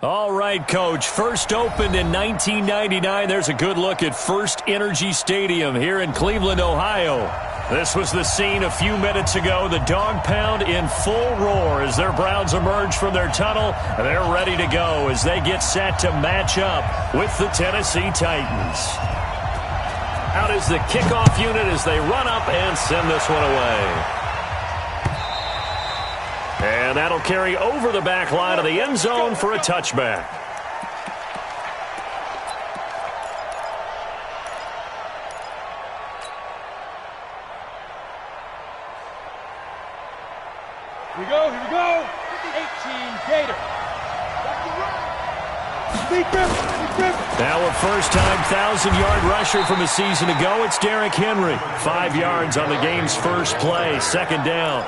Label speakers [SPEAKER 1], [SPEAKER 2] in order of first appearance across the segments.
[SPEAKER 1] All right, Coach. First opened in 1999. There's a good look at First Energy Stadium here in Cleveland, Ohio. This was the scene a few minutes ago. The Dog Pound in full roar as their Browns emerge from their tunnel. They're ready to go as they get set to match up with the Tennessee Titans. Out is the kickoff unit as they run up and send this one away. And that'll carry over the back line of the end zone for a touchback.
[SPEAKER 2] Here we go. 18 Gator.
[SPEAKER 1] Now a first-time 1,000-yard rusher from a season ago. It's Derrick Henry. 5 yards on the game's first play. Second down.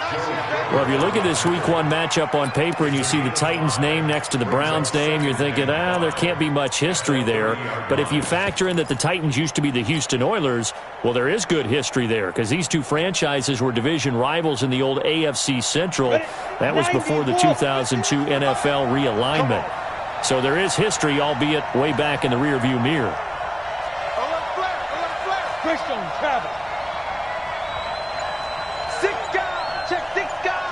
[SPEAKER 1] Well, if you look at this Week 1 matchup on paper and you see the Titans' name next to the Browns' name, you're thinking, there can't be much history there. But if you factor in that the Titans used to be the Houston Oilers, well, there is good history there because these two franchises were division rivals in the old AFC Central. That was before the 2002 NFL realignment. So there is history, albeit way back in the rearview mirror.
[SPEAKER 2] Christian Travis. 6 guys. Check 6 guys.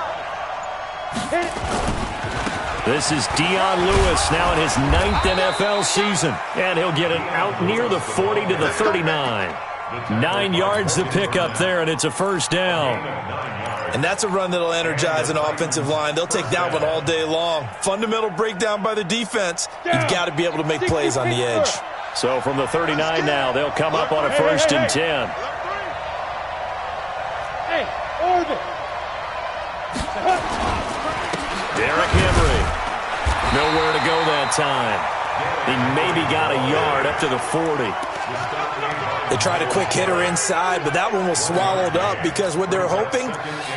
[SPEAKER 1] This is Dion Lewis now in his 9th NFL season. And he'll get it out near the 40 to the 39. 9 yards to pick up there, and it's a first down.
[SPEAKER 3] And that's a run that'll energize an offensive line. They'll take that one all day long. Fundamental breakdown by the defense. You've got to be able to make plays on the edge.
[SPEAKER 1] So from the 39 now, they'll come up on a first and 10.
[SPEAKER 2] Hey, Orbit.
[SPEAKER 1] Derrick Henry. Nowhere to go that time. He maybe got a yard up to the 40.
[SPEAKER 3] They tried a quick hitter inside, but that one was swallowed up because what they're hoping,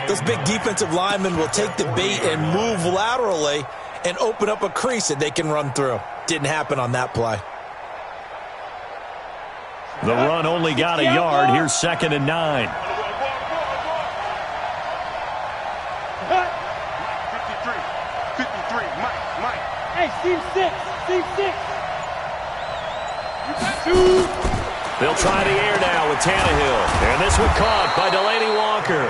[SPEAKER 3] those big defensive linemen will take the bait and move laterally and open up a crease that they can run through. Didn't happen on that play.
[SPEAKER 1] The run only got a yard. Here's 2nd and 9.
[SPEAKER 2] 53, Mike. Hey, Steve 6.
[SPEAKER 1] They'll try the air now with Tannehill. And this one caught by Delaney Walker.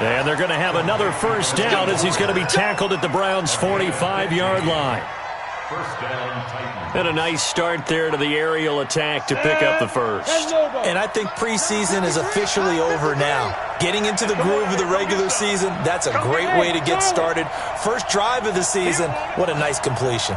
[SPEAKER 1] And they're going to have another first down as he's going to be tackled at the Browns' 45-yard line.
[SPEAKER 4] First down, Titans.
[SPEAKER 1] And a nice start there to the aerial attack to pick up the first.
[SPEAKER 3] And I think preseason is officially over now. Getting into the groove of the regular season, that's a great way to get started. First drive of the season, what a nice completion.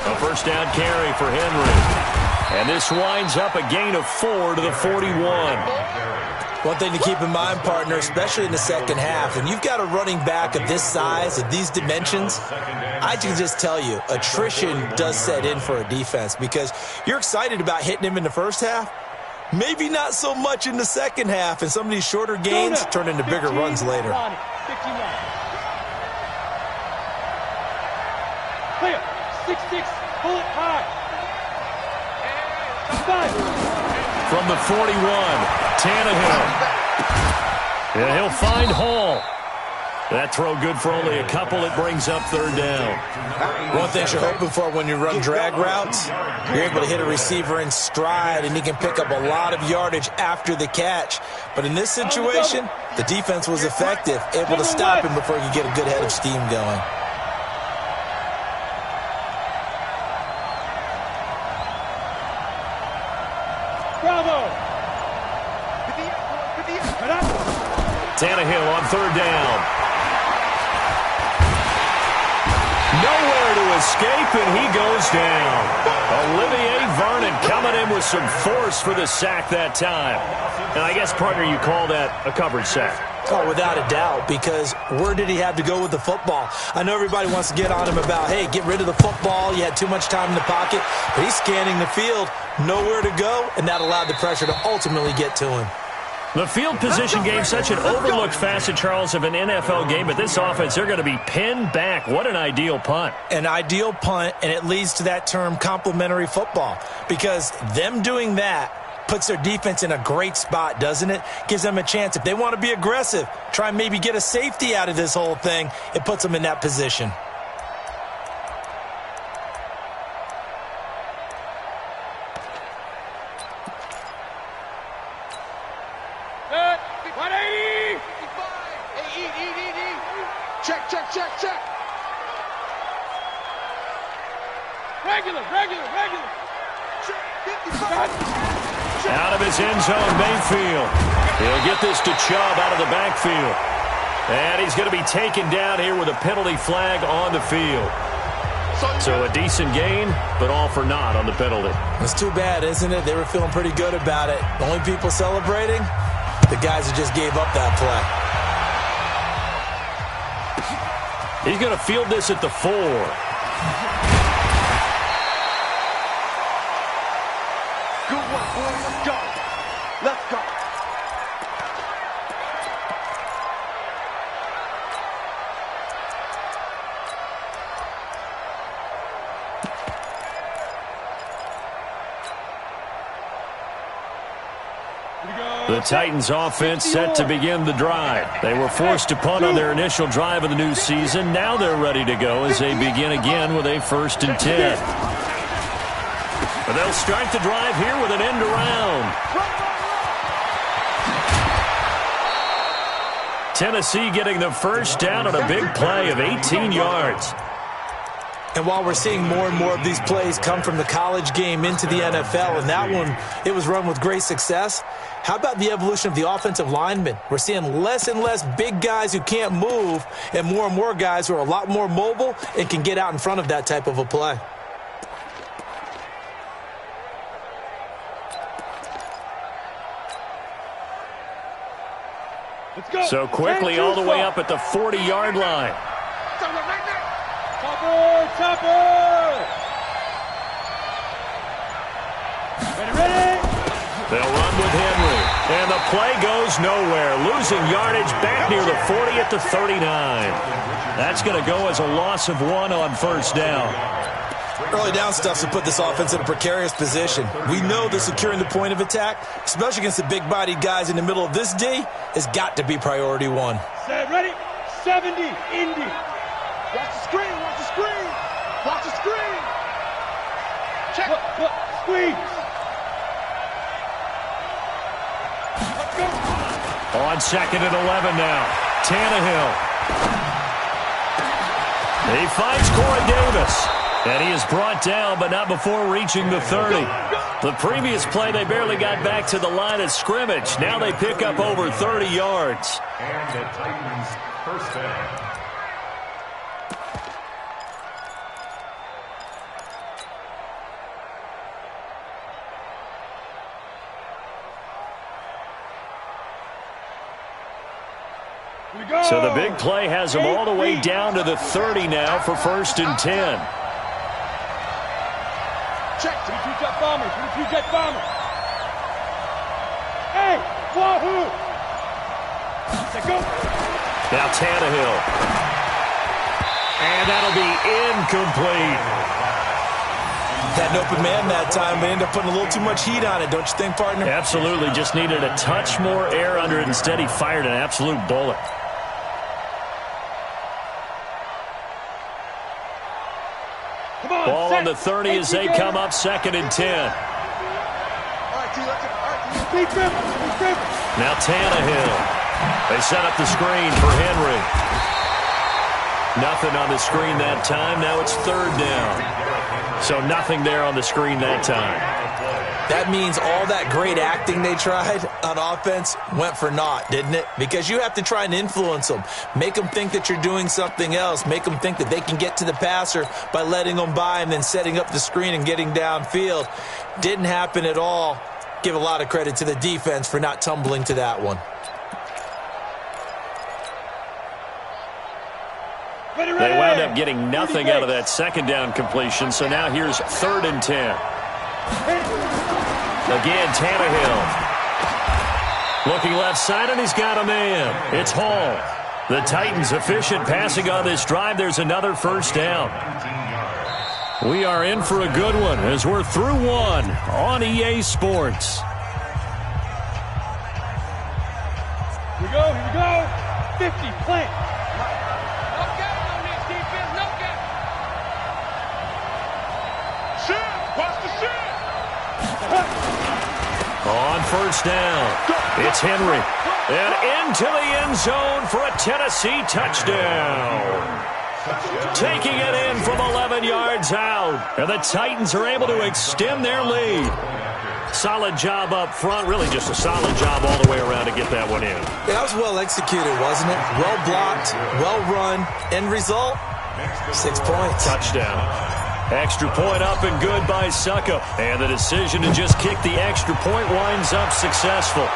[SPEAKER 1] A first down carry for Henry. And this winds up a gain of 4 to the 41.
[SPEAKER 3] One thing to keep in mind, partner, especially in the second half, when you've got a running back of this size, of these dimensions, I can just tell you, attrition does set in for a defense because you're excited about hitting him in the first half, maybe not so much in the second half, and some of these shorter gains turn into bigger runs later.
[SPEAKER 2] Clear. 6-6. Pull it high.
[SPEAKER 1] From the 41, Tannehill. And he'll find Hall. That throw good for only a couple. It brings up 3rd down.
[SPEAKER 3] One thing you're hoping for when you run drag routes, you're able to hit a receiver in stride, and he can pick up a lot of yardage after the catch. But in this situation, the defense was effective, able to stop him before he could get a good head of steam going.
[SPEAKER 1] Tannehill on 3rd down. Nowhere to escape, and he goes down. Olivier Vernon coming in with some force for the sack that time. And I guess, partner, you call that a coverage sack.
[SPEAKER 3] Oh, without a doubt, because where did he have to go with the football? I know everybody wants to get on him about, hey, get rid of the football. You had too much time in the pocket. But he's scanning the field, nowhere to go, and that allowed the pressure to ultimately get to him.
[SPEAKER 1] The field position game, such an overlooked facet, Charles, of an NFL game. But this offense, they're going to be pinned back. What an ideal punt.
[SPEAKER 3] An ideal punt, and it leads to that term complementary football. Because them doing that puts their defense in a great spot, doesn't it? Gives them a chance. If they want to be aggressive, try and maybe get a safety out of this whole thing, it puts them in that position.
[SPEAKER 2] Regular.
[SPEAKER 1] Out of his end zone, Mayfield. He'll get this to Chubb out of the backfield. And he's going to be taken down here with a penalty flag on the field. So a decent gain, but all for naught on the penalty.
[SPEAKER 3] It's too bad, isn't it? They wwere feeling pretty good about it. The only people celebrating, the guys who just gave up that play.
[SPEAKER 1] He's going to field this at the 4.
[SPEAKER 2] Let's go.
[SPEAKER 1] The Titans offense set to begin the drive. They were forced to punt on their initial drive of the new season. Now they're ready to go as they begin again with a 1st and 10. But they'll start the drive here with an end around. Tennessee getting the first down on a big play of 18 yards.
[SPEAKER 3] And while we're seeing more and more of these plays come from the college game into the NFL, and that one, it was run with great success, how about the evolution of the offensive linemen? We're seeing less and less big guys who can't move and more guys who are a lot more mobile and can get out in front of that type of a play.
[SPEAKER 1] So quickly all the way up at the 40-yard line.
[SPEAKER 2] Topper! Ready?
[SPEAKER 1] They'll run with Henry. And the play goes nowhere. Losing yardage back near the 40 at the 39. That's going to go as a loss of 1 on 1st down.
[SPEAKER 3] Early down stuff's to put this offense in a precarious position. We know that securing the point of attack, especially against the big-bodied guys in the middle of this D, has got to be priority 1.
[SPEAKER 2] Set, ready? 70, Indy. Watch the screen. Check. Squeeze. Let's go.
[SPEAKER 1] On 2nd and 11 now. Tannehill. He finds Corey Davis. And he is brought down, but not before reaching the 30. The previous play, they barely got back to the line of scrimmage. Now they pick up over 30 yards.
[SPEAKER 4] And the Titans' first down.
[SPEAKER 1] So the big play has them all the way down to the 30 now for 1st and 10.
[SPEAKER 2] Check. 22 jet bomber. Hey, wahoo! Let's go.
[SPEAKER 1] Now Tannehill. And that'll be incomplete.
[SPEAKER 3] Had an open man that time, but ended up putting a little too much heat on it, don't you think, partner?
[SPEAKER 1] Absolutely. Just needed a touch more air under it. Instead, he fired an absolute bullet. Ball on the 30 as they come up 2nd and 10. Now Tannehill. They set up the screen for Henry. Nothing on the screen that time. Now it's 3rd down. So nothing there on the screen that time.
[SPEAKER 3] That means all that great acting they tried on offense went for naught, didn't it? Because you have to try and influence them. Make them think that you're doing something else. Make them think that they can get to the passer by letting them by and then setting up the screen and getting downfield. Didn't happen at all. Give a lot of credit to the defense for not tumbling to that one.
[SPEAKER 1] They wound up getting nothing out of that 2nd down completion, so now here's 3rd and 10. Again, Tannehill. Looking left side, and he's got a man. It's Hall. The Titans efficient passing on this drive. There's another 1st down. We are in for a good one as we're through 1 on EA Sports.
[SPEAKER 2] go, here we go. 50, plant.
[SPEAKER 5] No game on this defense, no game.
[SPEAKER 2] Shit, watch the shit.
[SPEAKER 1] On first down, it's Henry. And into the end zone for a Tennessee touchdown. Taking it in from 11 yards out. And the Titans are able to extend their lead. Solid job up front. Really just a solid job all the way around to get that one in.
[SPEAKER 3] Yeah, that was well executed, wasn't it? Well blocked, well run. End result, 6 points.
[SPEAKER 1] Touchdown. Extra point up and good by Succo. And the decision to just kick the extra point winds up successful.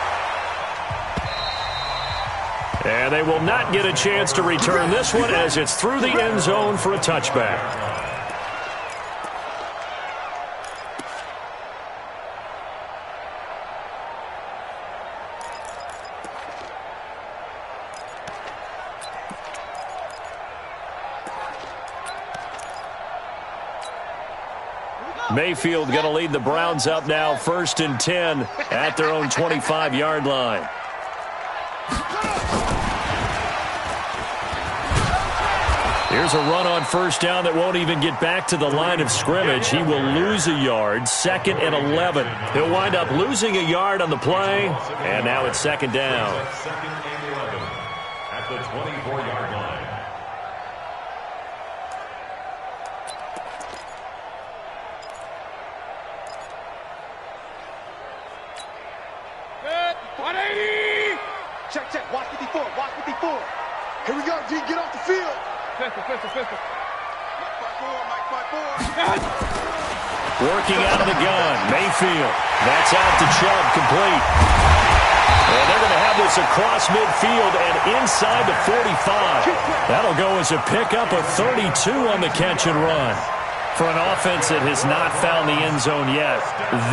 [SPEAKER 1] And they will not get a chance to return this one as it's through the end zone for a touchback. Mayfield going to lead the Browns up now, 1st and 10 at their own 25-yard line. Here's a run on first down that won't even get back to the line of scrimmage. He will lose a yard, 2nd and 11. He'll wind up losing a yard on the play, and now it's 2nd down.
[SPEAKER 4] 2nd and 11 at the 24-yard line.
[SPEAKER 2] Good, 180.
[SPEAKER 6] Check, check, watch 54, watch 54. Here we go, G, get off the field.
[SPEAKER 2] Pistol.
[SPEAKER 6] Mike 5-4, Mike 5-4.
[SPEAKER 1] Working out of the gun, Mayfield. That's out to Chubb, complete. And they're going to have this across midfield and inside the 45. That'll go as a pickup of 32 on the catch and run. For an offense that has not found the end zone yet,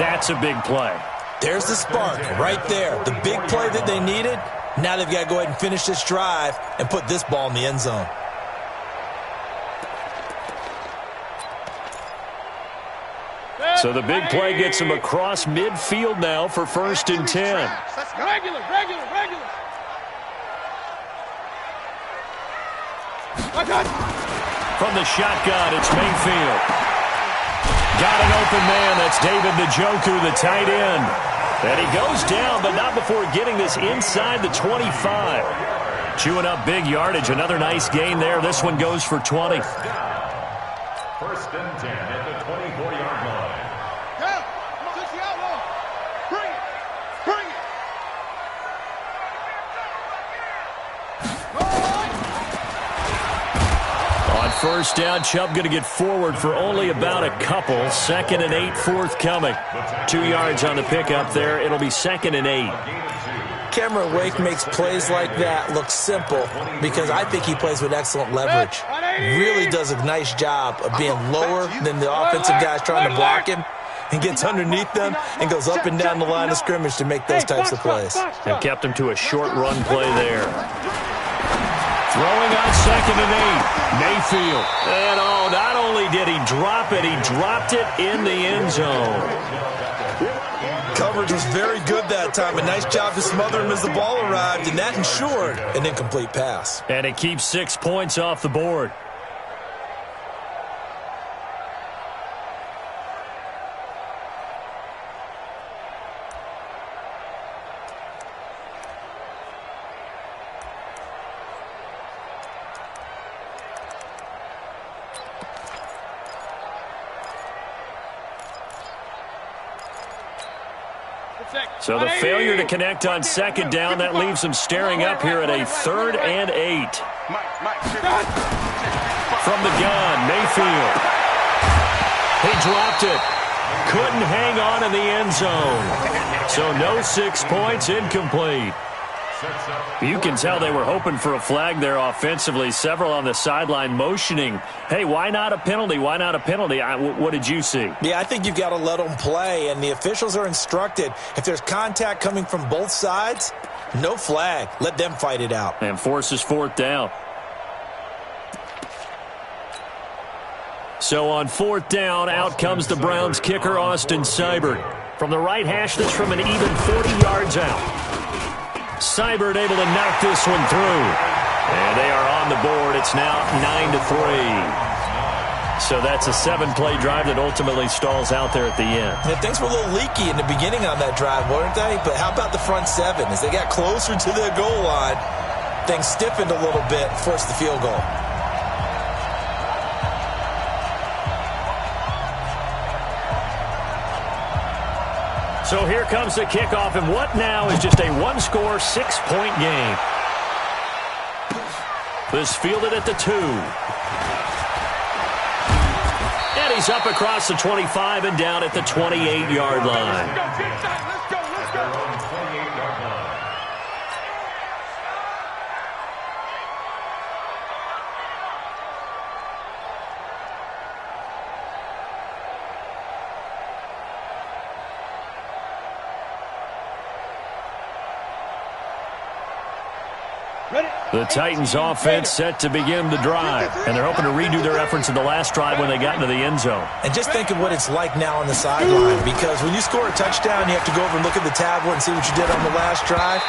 [SPEAKER 1] that's a big play.
[SPEAKER 3] There's the spark right there. The big play that they needed. Now they've got to go ahead and finish this drive and put this ball in the end zone.
[SPEAKER 1] So the big play gets him across midfield now for 1st and 10.
[SPEAKER 2] Regular.
[SPEAKER 1] From the shotgun, it's Mayfield. Got an open man. That's David Njoku, the tight end. And he goes down, but not before getting this inside the 25. Chewing up big yardage. Another nice gain there. This one goes for 20.
[SPEAKER 4] 1st and 10 at the 24-yard line.
[SPEAKER 6] Bring it.
[SPEAKER 1] On first down, Chubb going to get forward for only about a couple. 2nd and 8 forthcoming. 2 yards on the pickup there. It'll be 2nd and 8.
[SPEAKER 3] Cameron Wake makes plays like that look simple because I think he plays with excellent leverage. Really does a nice job of being lower than the offensive guys trying to block him and gets underneath them and goes up and down the line of scrimmage to make those types of plays.
[SPEAKER 1] And kept him to a short run play there. Throwing on 2nd and 8. Mayfield. And not only did he drop it, he dropped it in the end zone.
[SPEAKER 3] Coverage was very good that time. A nice job to smother him as the ball arrived, and that ensured an incomplete pass.
[SPEAKER 1] And it keeps 6 points off the board. So the failure to connect on 2nd down, that leaves them staring up here at a 3rd and 8. From the gun, Mayfield. He dropped it. Couldn't hang on in the end zone. So no 6 points, incomplete. You can tell they were hoping for a flag there offensively. Several on the sideline motioning, hey, why not a penalty? Why not a penalty? What did you see?
[SPEAKER 3] Yeah, I think you've got to let them play, and the officials are instructed. If there's contact coming from both sides, no flag. Let them fight it out.
[SPEAKER 1] And forces 4th down. So on 4th down, out comes the Browns kicker, Austin Seibert. From the right hash, this from an even 40 yards out. Seibert able to knock this one through. And they are on the board. It's now 9-3. So that's a 7-play drive that ultimately stalls out there at the end.
[SPEAKER 3] Yeah, things were a little leaky in the beginning on that drive, weren't they? But how about the front seven? As they got closer to the goal line, things stiffened a little bit, forced the field goal.
[SPEAKER 1] So here comes the kickoff, and what now is just a one-score, 6-point game. This fielded at the 2. And he's up across the 25 and down at the 28-yard line.
[SPEAKER 2] Let's go.
[SPEAKER 1] The Titans offense set to begin the drive, and they're hoping to redo their efforts in the last drive when they got into the end zone.
[SPEAKER 3] And just think of what it's like now on the sideline, because when you score a touchdown, you have to go over and look at the tablet and see what you did on the last drive.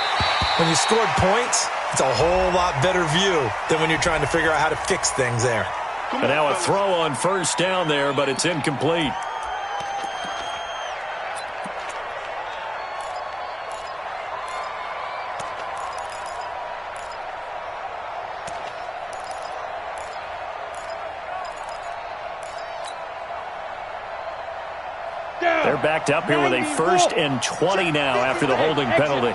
[SPEAKER 3] When you scored points, it's a whole lot better view than when you're trying to figure out how to fix things there.
[SPEAKER 1] And now a throw on first down there, but it's incomplete. They're backed up here with a 1st and 20 now after the holding penalty.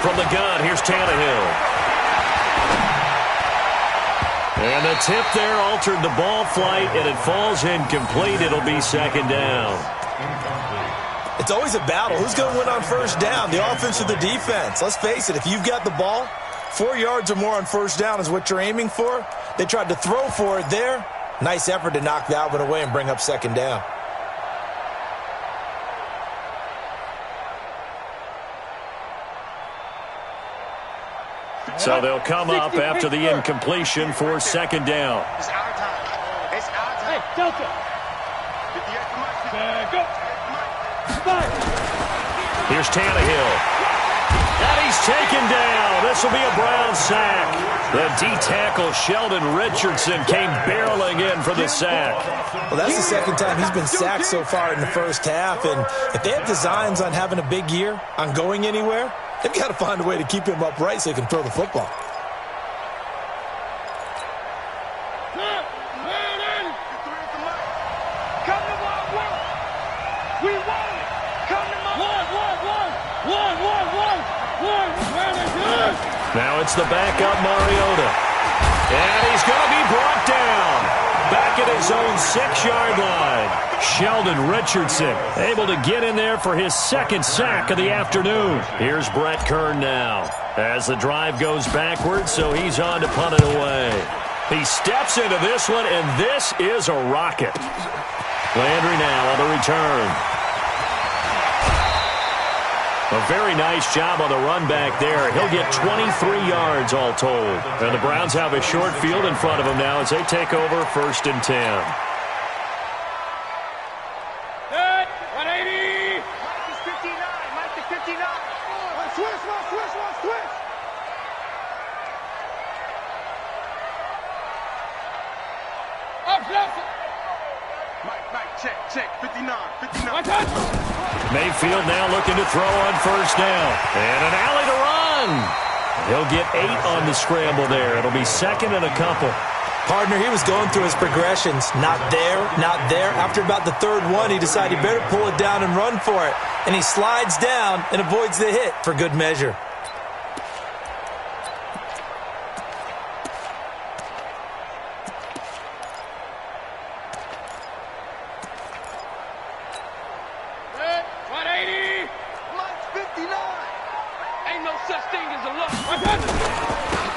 [SPEAKER 1] From the gun, here's Tannehill. And the tip there altered the ball flight, and it falls incomplete. It'll be 2nd down.
[SPEAKER 3] It's always a battle. Who's going to win on first down, the offense or the defense? Let's face it, if you've got the ball, 4 yards or more on first down is what you're aiming for. They tried to throw for it there. Nice effort to knock that one away and bring up 2nd down.
[SPEAKER 1] So they'll come up after the incompletion for 2nd down.
[SPEAKER 6] It's our time. It's our time.
[SPEAKER 2] Hey, Delta. Go.
[SPEAKER 1] Here's Tannehill. And he's taken down. This will be a Brown sack. The D-tackle Sheldon Richardson came barreling in for the sack.
[SPEAKER 3] Well, that's the 2nd time he's been sacked so far in the first half. And if they have designs on having a big year, on going anywhere, they've got to find a way to keep him upright so he can throw the football.
[SPEAKER 1] Now it's the backup Mariota. And he's going to be brought down. Back at his own 6-yard line. Sheldon Richardson able to get in there for his 2nd sack of the afternoon. Here's Brett Kern now as the drive goes backwards, so he's on to punt it away. He steps into this one, and this is a rocket. Landry now on the return. A very nice job on the run back there. He'll get 23 yards all told. And the Browns have a short field in front of them now as they take over 1st and 10.
[SPEAKER 2] Good. 180.
[SPEAKER 6] Mike is 59. Mike is 59. Switch.
[SPEAKER 2] Up, left.
[SPEAKER 6] Mike, check. 59.
[SPEAKER 2] One touch.
[SPEAKER 1] Mayfield now looking to throw on first down. And an alley to run. He'll get 8 on the scramble there. It'll be 2nd and a couple.
[SPEAKER 3] Partner, he was going through his progressions. Not there, not there. After about the 3rd one, he decided he better pull it down and run for it. And he slides down and avoids the hit for good measure.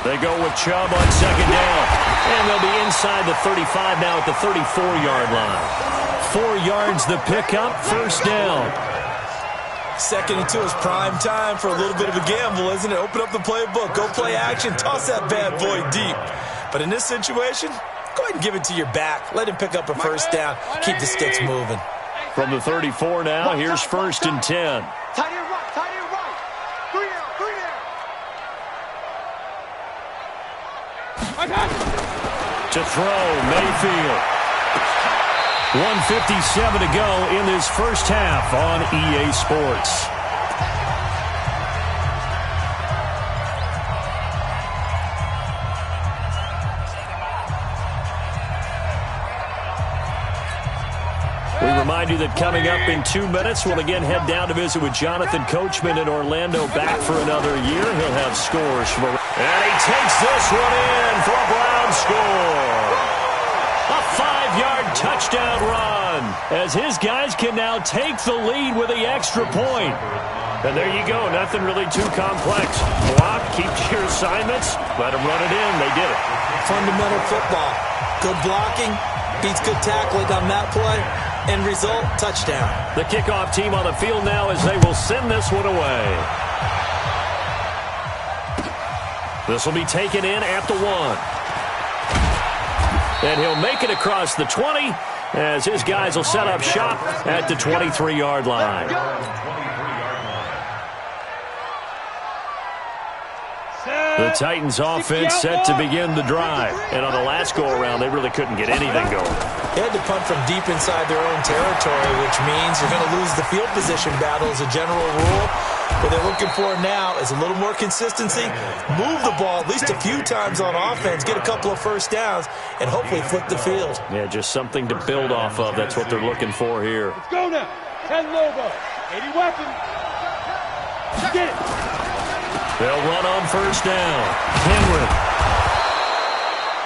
[SPEAKER 1] They go with Chubb on 2nd down. And they'll be inside the 35 now at the 34-yard line. 4 yards the pickup, 1st down.
[SPEAKER 3] 2nd and 2 is prime time for a little bit of a gamble, isn't it? Open up the playbook, go play action, toss that bad boy deep. But in this situation, go ahead and give it to your back. Let him pick up a 1st down, keep the sticks moving.
[SPEAKER 1] From the 34 now, here's 1st and 10.
[SPEAKER 6] Tight end right, tight end right. 3 down, 3 down.
[SPEAKER 2] I got it.
[SPEAKER 1] To throw, Mayfield. 1:57 to go in this first half on EA Sports. We remind you that coming up in 2 minutes, we'll again head down to visit with Jonathan Coachman in Orlando, back for another year. He'll have scores from... And he takes this one in for a Brown score. A 5-yard touchdown run, as his guys can now take the lead with the extra point. And there you go, nothing really too complex. Block, keep your assignments, let them run it in. They did it.
[SPEAKER 3] Fundamental football. Good blocking beats good tackling on that play. End result, touchdown.
[SPEAKER 1] The kickoff team on the field now as they will send this one away. This will be taken in at the 1. And he'll make it across the 20 as his guys will set up shop at the 23-yard line. The Titans offense set to begin the drive. And on the last go-around, they really couldn't get anything going.
[SPEAKER 3] They had to punt from deep inside their own territory, which means you're going to lose the field position battle as a general rule. What they're looking for now is a little more consistency, move the ball at least a few times on offense, get a couple of first downs, and hopefully flip the field.
[SPEAKER 1] Yeah, just something to build off of. That's what they're looking for here.
[SPEAKER 2] Let's go now. 10 Lobo. 80 weapons. Get it.
[SPEAKER 1] They'll run on first down. Henry.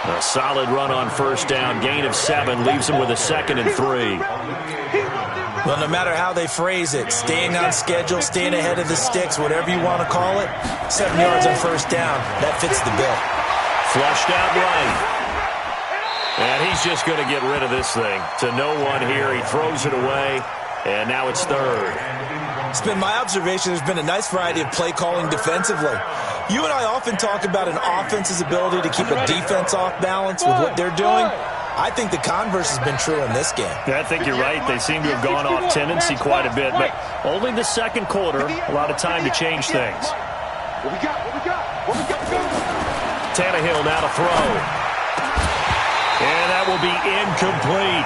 [SPEAKER 1] A solid run on first down. Gain of 7 leaves them with a 2nd and 3.
[SPEAKER 3] Well, no matter how they phrase it, staying on schedule, staying ahead of the sticks, whatever you want to call it, 7 yards on first down, that fits the bill.
[SPEAKER 1] Flushed out right. And he's just going to get rid of this thing. To no one here. He throws it away. And now it's 3rd.
[SPEAKER 3] It's been my observation there's been a nice variety of play calling defensively. You and I often talk about an offense's ability to keep a defense off balance with what they're doing. I think the converse has been true in this game.
[SPEAKER 1] Yeah, I think you're right. They seem to have gone off tendency quite a bit, but only the second quarter, a lot of time to change things.
[SPEAKER 6] What we got? What we got?
[SPEAKER 1] Tannehill now to throw. And that will be incomplete.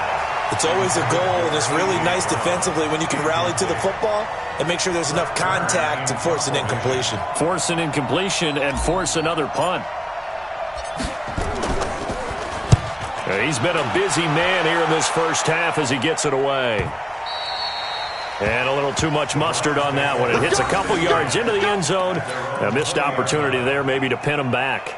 [SPEAKER 3] It's always a goal, and it's really nice defensively when you can rally to the football and make sure there's enough contact to force an incompletion.
[SPEAKER 1] Force an incompletion and force another punt. He's been a busy man here in this first half as he gets it away. And a little too much mustard on that one. It hits a couple yards into the end zone. A missed opportunity there maybe to pin him back.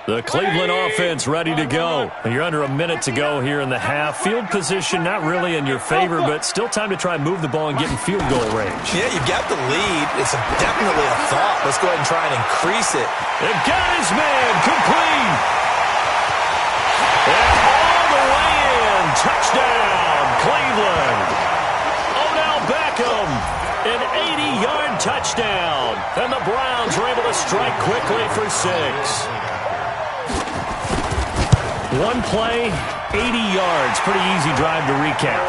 [SPEAKER 1] The Cleveland offense ready to go. You're under a minute to go here in the half. Field position not really in your favor, but still time to try and move the ball and get in field goal range.
[SPEAKER 3] Yeah, you've got the lead. It's definitely a thought. Let's go ahead and try and increase it.
[SPEAKER 1] They've got his man complete. And all the way in. Touchdown, Cleveland. Odell Beckham, an 80-yard touchdown. And the Browns are able to strike quickly for 6. One play, 80 yards. Pretty easy drive to recap.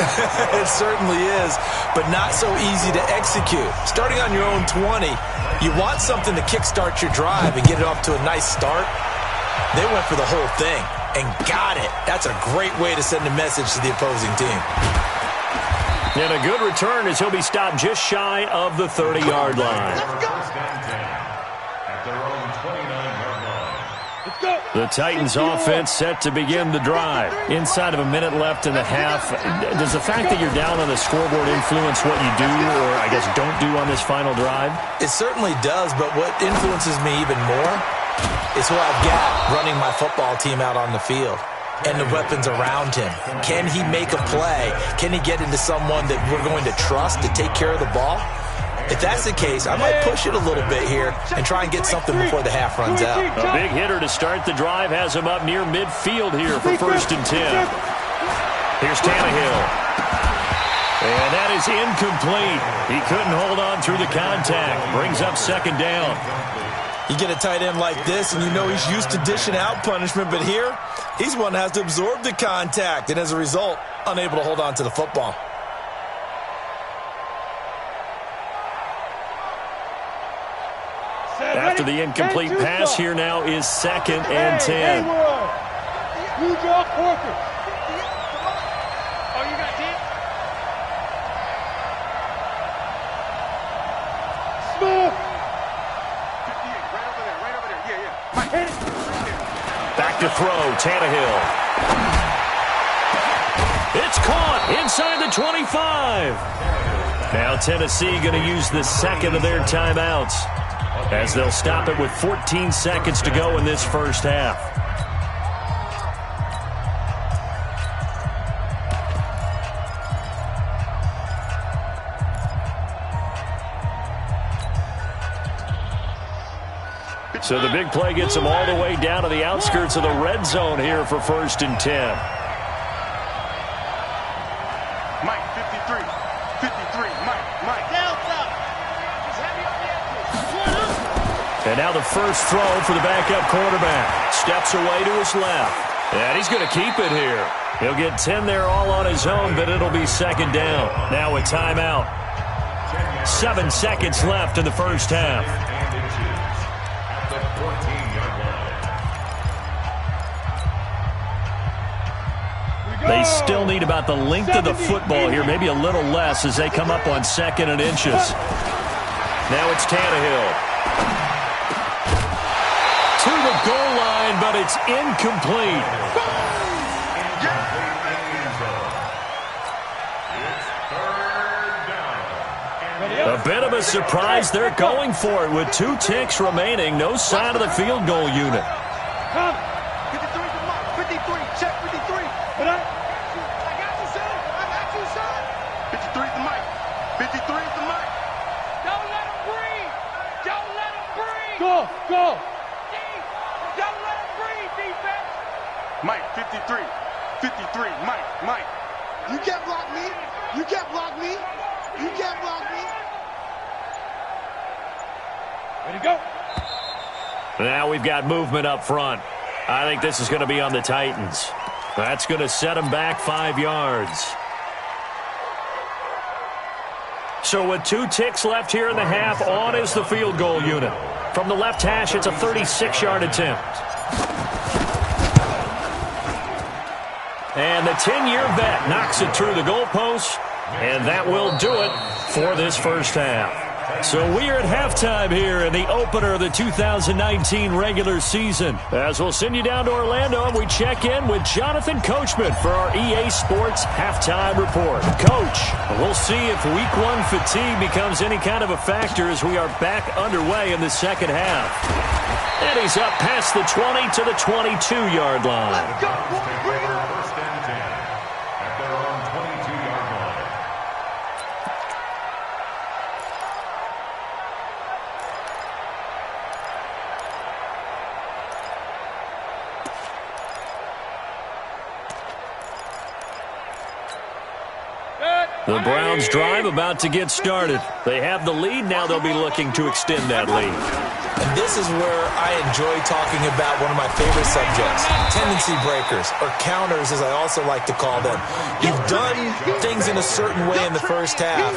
[SPEAKER 3] It certainly is, but not so easy to execute. Starting on your own 20, you want something to kickstart your drive and get it off to a nice start. They went for the whole thing and got it. That's a great way to send a message to the opposing team.
[SPEAKER 1] And a good return as he'll be stopped just shy of the 30-yard line. The Titans offense set to begin the drive. Inside of a minute left in the half. Does the fact that you're down on the scoreboard influence what you do or, I guess, don't do on this final drive?
[SPEAKER 3] It certainly does, but what influences me even more is who I've got running my football team out on the field and the weapons around him. Can he make a play? Can he get into someone that we're going to trust to take care of the ball? If that's the case, I might push it a little bit here and try and get something before the half runs out.
[SPEAKER 1] A big hitter to start the drive has him up near midfield here for 1st and 10. Here's Tannehill. And that is incomplete. He couldn't hold on through the contact. Brings up 2nd down.
[SPEAKER 3] You get a tight end like this, and you know he's used to dishing out punishment, but here, he's one that has to absorb the contact, and as a result, unable to hold on to the football.
[SPEAKER 1] After the incomplete pass, here now is 2nd and 10.
[SPEAKER 2] You draw Corker.
[SPEAKER 5] Oh, you got deep?
[SPEAKER 2] Smith.
[SPEAKER 6] 58, right over there. Yeah. Mike, hit it.
[SPEAKER 1] Back to throw, Tannehill. It's caught inside the 25. Now Tennessee going to use the second of their timeouts, as they'll stop it with 14 seconds to go in this first half. So the big play gets them all the way down to the outskirts of the red zone here for 1st and 10.
[SPEAKER 6] Mike, 53. 53. Mike.
[SPEAKER 1] And now the first throw for the backup quarterback. Steps away to his left. And he's going to keep it here. He'll get 10 there all on his own, but it'll be 2nd down. Now a timeout. 7 seconds left in the first half. They still need about the length of the football here, maybe a little less as they come up on 2nd and inches. Now it's Tannehill. To the goal line, but it's incomplete. A bit of a surprise. They're going for it with 2 ticks remaining. No sign of the field goal unit.
[SPEAKER 6] 53 to Mike. 53. Check 53.
[SPEAKER 2] But I
[SPEAKER 6] got you, son. 53 to Mike. 53 to Mike.
[SPEAKER 5] Don't let him breathe. Don't let him breathe.
[SPEAKER 2] go.
[SPEAKER 5] Don't let him breathe, defense.
[SPEAKER 6] Mike, 53. 53. Mike.
[SPEAKER 7] You can't block me. You can't block me. You can't block me.
[SPEAKER 2] Ready to go.
[SPEAKER 1] Now we've got movement up front. I think this is going to be on the Titans. That's going to set them back 5 yards. So with 2 ticks left here in the half, on is the field goal unit. From the left hash, it's a 36-yard attempt. And the 10-year vet knocks it through the goalpost, and that will do it for this first half. So we are at halftime here in the opener of the 2019 regular season. As we'll send you down to Orlando, and we check in with Jonathan Coachman for our EA Sports Halftime Report. Coach, we'll see if Week 1 fatigue becomes any kind of a factor as we are back underway in the second half. And he's up past the 20 to the 22-yard line.
[SPEAKER 6] Let's go, boy. Bring it on.
[SPEAKER 4] 1st and 10 at their own 22-yard line.
[SPEAKER 1] The Browns' drive about to get started. They have the lead. Now they'll be looking to extend that lead.
[SPEAKER 3] And this is where I enjoy talking about one of my favorite subjects, tendency breakers, or counters as I also like to call them. You've done things in a certain way in the first half,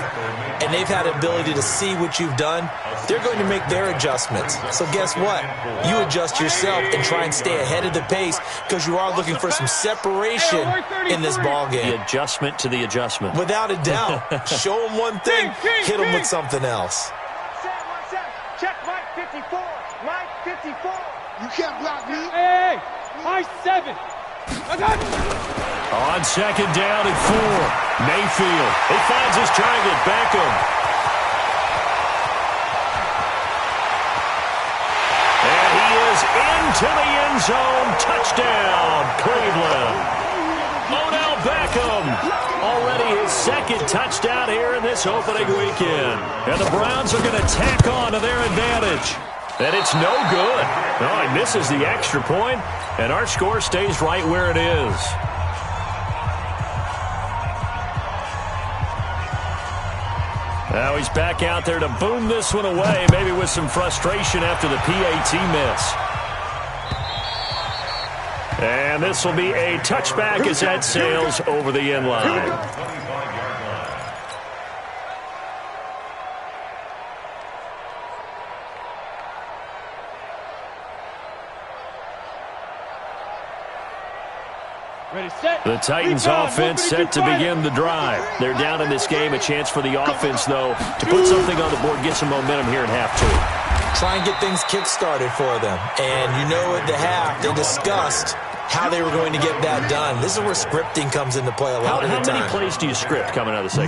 [SPEAKER 3] and they've had ability to see what you've done. They're going to make their adjustments. So guess what? You adjust yourself and try and stay ahead of the pace because you are looking for some separation in this ballgame.
[SPEAKER 1] The adjustment to the adjustment.
[SPEAKER 3] Without a doubt. Show them one thing, hit them with something else.
[SPEAKER 6] One set. Check Mike, 54. Mike, 54.
[SPEAKER 7] You can't block me.
[SPEAKER 2] Hey, high 7. I got you.
[SPEAKER 1] On 2nd down and 4. Mayfield. He finds his target, Beckham. And he is into the end zone. Touchdown, Cleveland. Odell Beckham. Already his 2nd touchdown here in this opening weekend. And the Browns are going to tack on to their advantage. And it's no good. No, he misses the extra point, and our score stays right where it is. Now he's back out there to boom this one away, maybe with some frustration after the PAT miss. And this will be a touchback as that sails over the end line. The Titans offense set to begin the drive. They're down in this game. A chance for the offense, though, to put something on the board, get some momentum here in half two.
[SPEAKER 3] Try and get things kick-started for them. And you know at the half, they discussed how they were going to get that done. This is where scripting comes into play a lot of the time.
[SPEAKER 1] How many plays do you script coming out of the second?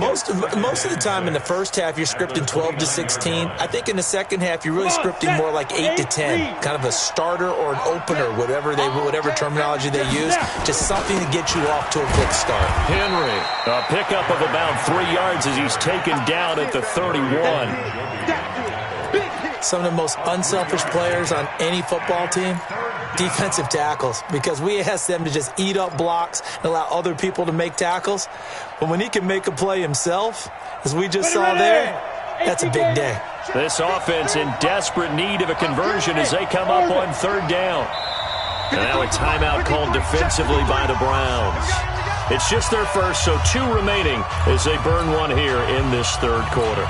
[SPEAKER 3] Most of the time in the first half, you're scripting 12 to 16. I think in the second half, you're really scripting more like 8 to 10. Kind of a starter or an opener, whatever terminology they use. Just something to get you off to a quick start.
[SPEAKER 1] Henry, a pickup of about 3 yards as he's taken down at the 31.
[SPEAKER 3] Some of the most unselfish players on any football team, defensive tackles, because we ask them to just eat up blocks and allow other people to make tackles. But when he can make a play himself, as we just saw there, that's a big day.
[SPEAKER 1] This offense in desperate need of a conversion as they come up on third down. And now a timeout called defensively by the Browns. It's just their first, so 2 remaining as they burn one here in this third quarter.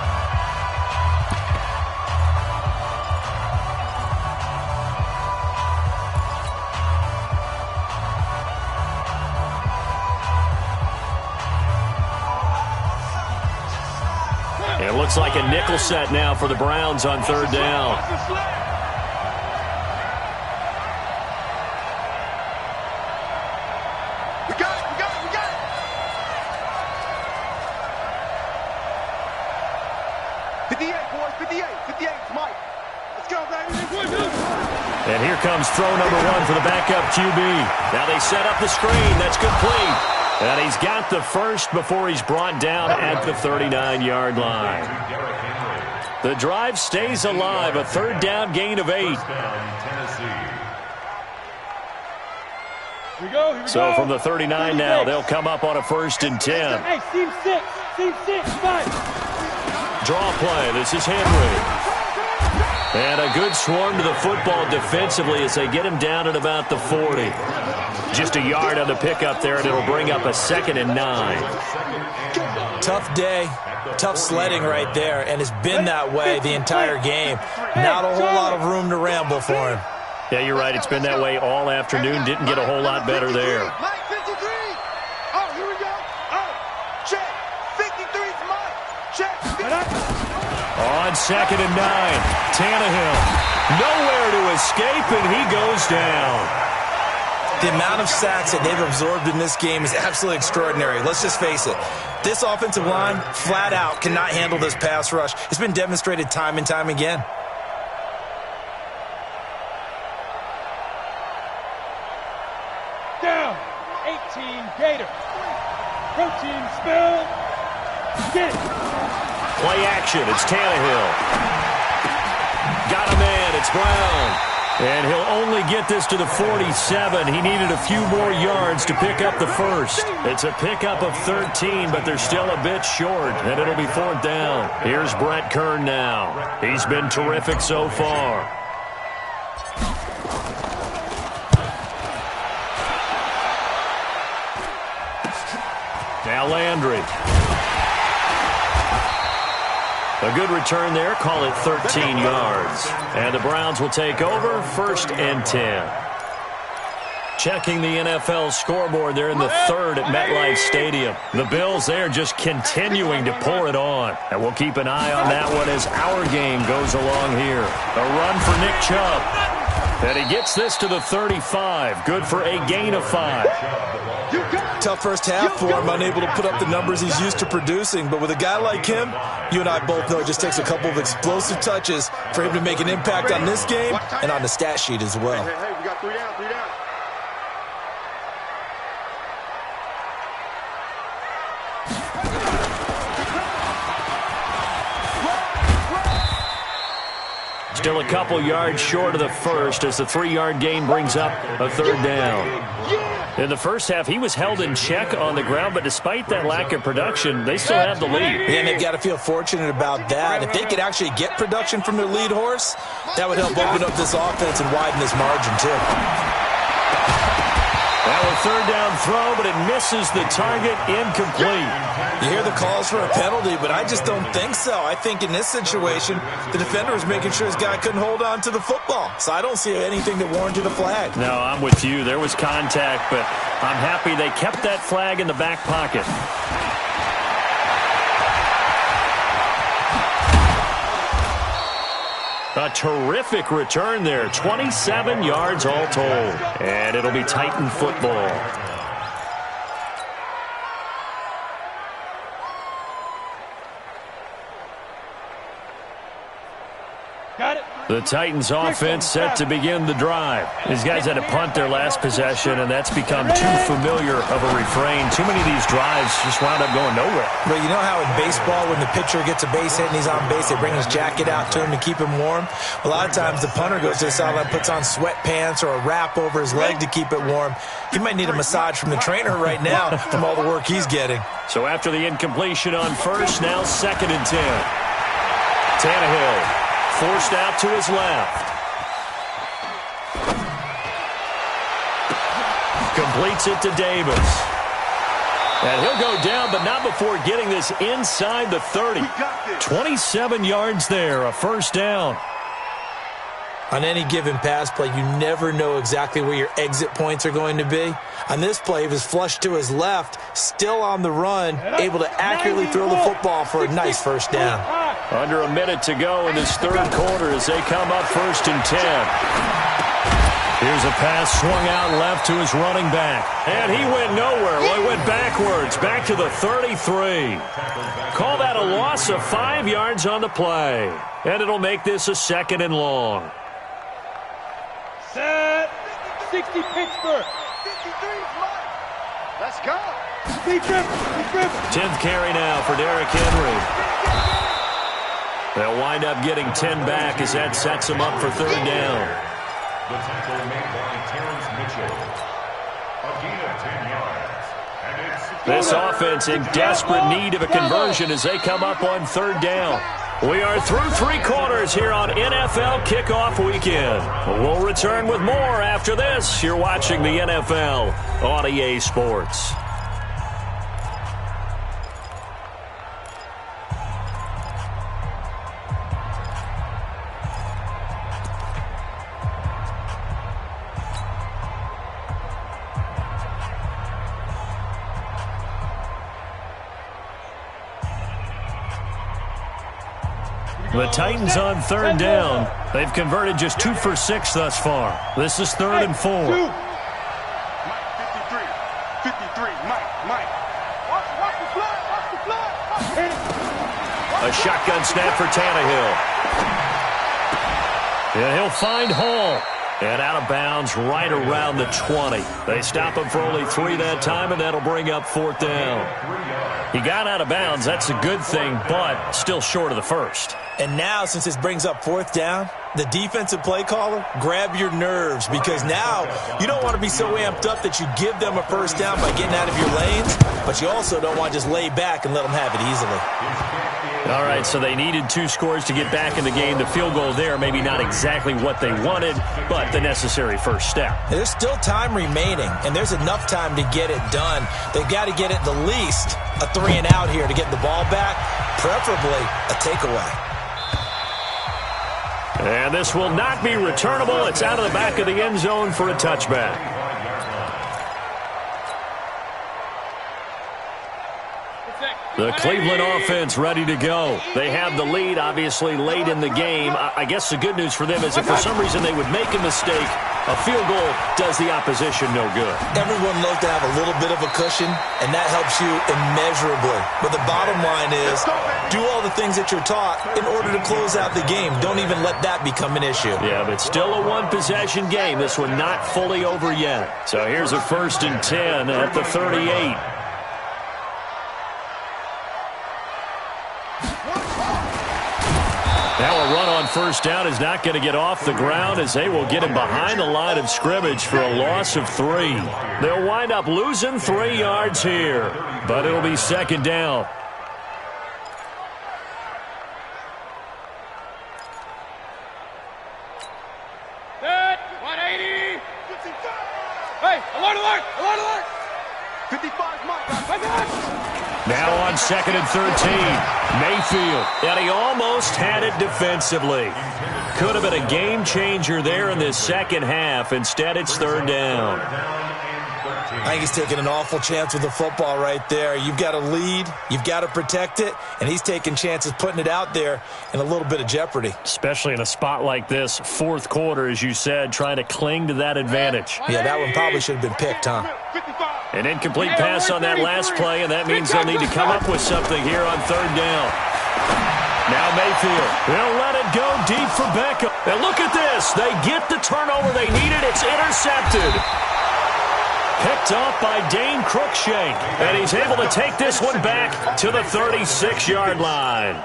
[SPEAKER 1] It looks like a nickel set now for the Browns on third down.
[SPEAKER 6] We got it. 58, boys, 58, Mike. Let's go, baby.
[SPEAKER 1] And here comes throw number 1 for the backup QB. Now they set up the screen. That's complete. And he's got the first before he's brought down at the 39-yard line. The drive stays alive. A third down gain of 8. So from the 39 now, they'll come up on a 1st and 10.
[SPEAKER 2] Hey, seam 6, 5.
[SPEAKER 1] Draw play. This is Henry. And a good swarm to the football defensively as they get him down at about the 40. Just a yard on the pickup there, and it'll bring up a 2nd and 9.
[SPEAKER 3] Tough day, tough sledding right there, and it's been that way the entire game. Not a whole lot of room to ramble for him.
[SPEAKER 1] Yeah, you're right. It's been that way all afternoon. Didn't get a whole lot better there.
[SPEAKER 6] Mike, 53. Oh, here we go. Oh, check. 53 for Mike. Check.
[SPEAKER 1] On 2nd and 9, Tannehill. Nowhere to escape, and he goes down.
[SPEAKER 3] The amount of sacks that they've absorbed in this game is absolutely extraordinary. Let's just face it. This offensive line, flat out, cannot handle this pass rush. It's been demonstrated time and time again.
[SPEAKER 2] Down. 18 Gator. Protein spill. Get it.
[SPEAKER 1] Play action. It's Tannehill. Got a man. It's Brown. And he'll only get this to the 47. He needed a few more yards to pick up the first. It's a pickup of 13, but they're still a bit short, and it'll be 4th down. Here's Brett Kern now. He's been terrific so far. Now Landry. A good return there. Call it 13 yards. And the Browns will take over 1st and 10. Checking the NFL scoreboard. They're in the 3rd at MetLife Stadium. The Bills there just continuing to pour it on. And we'll keep an eye on that one as our game goes along here. A run for Nick Chubb. And he gets this to the 35. Good for a gain of 5.
[SPEAKER 3] Tough first half for him, unable to put up the numbers he's used to producing. But with a guy like him, you and I both know it just takes a couple of explosive touches for him to make an impact on this game and on the stat sheet as well.
[SPEAKER 6] Hey, we got 3 down, 3 down.
[SPEAKER 1] Still a couple yards short of the first as the 3-yard gain brings up a 3rd down. In the first half, he was held in check on the ground, but despite that lack of production, they still have the lead.
[SPEAKER 3] And they've got to feel fortunate about that. If they could actually get production from their lead horse, that would help open up this offense and widen this margin, too.
[SPEAKER 1] Now a 3rd down throw, but it misses the target, incomplete.
[SPEAKER 3] You hear the calls for a penalty, but I just don't think so. I think in this situation, the defender was making sure his guy couldn't hold on to the football. So I don't see anything that warranted a flag.
[SPEAKER 1] No, I'm with you. There was contact, but I'm happy they kept that flag in the back pocket. A terrific return there. 27 yards all told. And it'll be Titan football.
[SPEAKER 2] Got it.
[SPEAKER 1] The Titans offense set to begin the drive. These guys had to punt their last possession, and that's become too familiar of a refrain. Too many of these drives just wound up going nowhere.
[SPEAKER 3] But you know how in baseball, when the pitcher gets a base hit and he's on base, they bring his jacket out to him to keep him warm? A lot of times the punter goes to the sideline, puts on sweatpants or a wrap over his leg to keep it warm. He might need a massage from the trainer right now from all the work he's getting.
[SPEAKER 1] So after the incompletion on first, now 2nd and 10. Tannehill forced out to his left. Completes it to Davis. And he'll go down, but not before getting this inside the 30. 27 yards there, a 1st down.
[SPEAKER 3] On any given pass play, you never know exactly where your exit points are going to be. On this play, he was flushed to his left, still on the run, able to accurately throw the football for a nice 1st down.
[SPEAKER 1] Under a minute to go in this 3rd quarter as they come up 1st and 10. Here's a pass swung out left to his running back. And he went nowhere. Well, he went backwards, back to the 33. Call that a loss of 5 yards on the play. And it'll make this a 2nd and long.
[SPEAKER 2] Set. 60 Pittsburgh.
[SPEAKER 7] 53. Let's go.
[SPEAKER 2] Deep river.
[SPEAKER 1] 10th carry now for Derrick Henry. They'll wind up getting 10 back as that sets them up for 3rd down.
[SPEAKER 4] The tackle made by Terrence Mitchell. A gain of 10 yards. And it's
[SPEAKER 1] This offense in desperate need of a conversion as they come up on 3rd down. We are through 3 quarters here on NFL Kickoff Weekend. We'll return with more after this. You're watching the NFL on EA Sports. The Titans on 3rd down. They've converted just 2 for 6 thus far. This is 3rd and 4.
[SPEAKER 6] Mike, 53, Mike.
[SPEAKER 7] Watch the flood.
[SPEAKER 1] A shotgun snap for Tannehill. And he'll find Hall. And out of bounds right around the 20. They stop him for only 3 that time, and that'll bring up 4th down. He got out of bounds. That's a good thing, but still short of the 1st.
[SPEAKER 3] And now, since this brings up 4th down, the defensive play caller, grab your nerves, because now you don't want to be so amped up that you give them a 1st down by getting out of your lanes, but you also don't want to just lay back and let them have it easily.
[SPEAKER 1] All right, so they needed 2 scores to get back in the game. The field goal there, maybe not exactly what they wanted, but the necessary 1st step.
[SPEAKER 3] There's still time remaining, and there's enough time to get it done. They've got to get at the least a 3 and out here to get the ball back, preferably a takeaway.
[SPEAKER 1] And this will not be returnable. It's out of the back of the end zone for a touchback. The Cleveland offense ready to go. They have the lead, obviously, late in the game. I guess the good news for them is if for some reason they would make a mistake, a field goal does the opposition no good.
[SPEAKER 3] Everyone loves to have a little bit of a cushion, and that helps you immeasurably. But the bottom line is, do all the things that you're taught in order to close out the game. Don't even let that become an issue.
[SPEAKER 1] Yeah, but still a one-possession game. This one not fully over yet. So here's a 1st and 10 at the 38. Now a run on first down is not going to get off the ground as they will get him behind the line of scrimmage for a loss of 3. They'll wind up losing 3 yards here, but it'll be second down.
[SPEAKER 5] Set. 180. Hey, alert, alert, alert, alert.
[SPEAKER 6] 55 Mike.
[SPEAKER 1] Now on 2nd and 13, Mayfield, and he almost had it defensively. Could have been a game changer there in this second half. Instead, it's 3rd down.
[SPEAKER 3] I think he's taking an awful chance with the football right there. You've got to lead, you've got to protect it, and he's taking chances putting it out there in a little bit of jeopardy.
[SPEAKER 1] Especially in a spot like this, 4th quarter, as you said, trying to cling to that advantage.
[SPEAKER 3] Yeah, that one probably should have been picked, huh?
[SPEAKER 1] An incomplete pass on that last play, and that means they'll need to come up with something here on 3rd down. Now Mayfield, they'll let it go deep for Beckham. And look at this. They get the turnover they needed. It's intercepted. Picked off by Dane Cruikshank, and he's able to take this one back to the 36-yard line.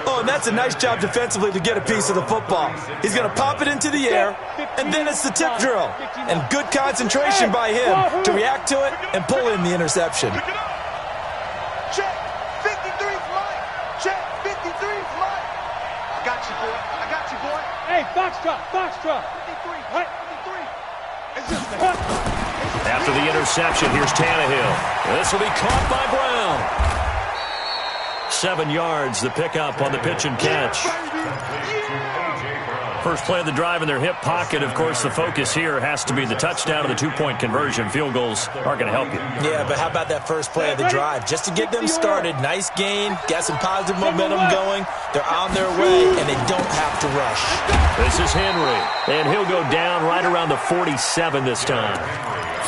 [SPEAKER 3] Oh, and that's a nice job defensively to get a piece of the football. He's going to pop it into the air, and then it's the tip drill. And good concentration by him to react to it and pull in the interception.
[SPEAKER 6] Check. 53's Mike. Check. 53's Mike. I got you, boy. I got you, boy.
[SPEAKER 2] Hey, Foxtrot, Foxtrot.
[SPEAKER 6] 53.
[SPEAKER 2] What?
[SPEAKER 6] 53. It's just that.
[SPEAKER 1] After the interception, here's Tannehill. This will be caught by Brown. 7 yards, the pickup on the pitch and catch. First play of the drive in their hip pocket. Of course, the focus here has to be the touchdown and the 2-point conversion. Field goals aren't going to help you.
[SPEAKER 3] Yeah, but how about that first play of the drive? Just to get them started, nice gain, got some positive momentum going. They're on their way, and they don't have to rush.
[SPEAKER 1] This is Henry, and he'll go down right around the 47 this time.